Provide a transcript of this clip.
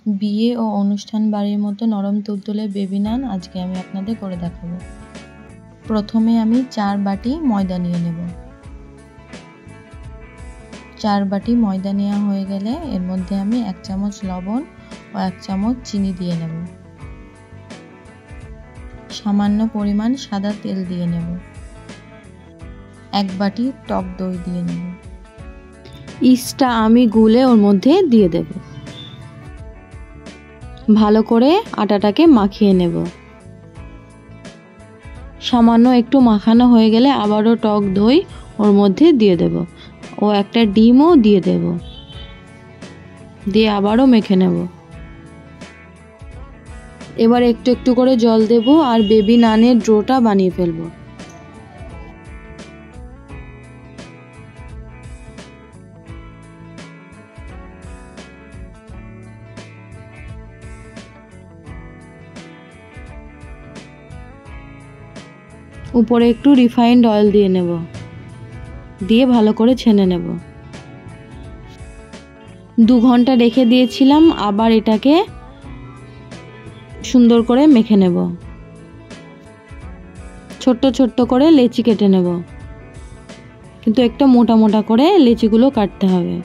বিয়ে ও অনুষ্ঠান বাড়ির মতো নরম তুলতুলে বেবি নান আজকে আমি আপনাদের করে দেখাবো। প্রথমে আমি 4 বাটি ময়দা নিয়ে নেব। 4 বাটি ময়দা নেওয়া হয়ে গেলে এর মধ্যে আমি 1 চামচ লবণ ও 1 চামচ চিনি দিয়ে নেব। সামান্য পরিমাণ সাদা তেল দিয়ে নেব। 1 বাটি টক দই দিয়ে নেব। ইস্টটা আমি গুলে ওর মধ্যে দিয়ে দেব। ভালো করে আটাটাকে মাখিয়ে নেব। সামান্য একটু মাখানো হয়ে গেলে আবারও টক দই ওর মধ্যে দিয়ে দেব ও একটা ডিমও দিয়ে দেব। দিয়ে আবারও মেখে নেব। এবার একটু একটু করে জল দেব আর বেবি নানের ডোটা বানিয়ে ফেলব। উপরে একটু রিফাইন্ড অয়েল দিয়ে নেব, দিয়ে ভালো করে ছেনে নেব। 2 ঘন্টা রেখে দিয়েছিলাম, আবার এটাকে সুন্দর করে মেখে নেব। ছোট্ট ছোট্ট করে লেচি কেটে নেব, কিন্তু একটা মোটা মোটা করে লেচিগুলো কাটতে হবে।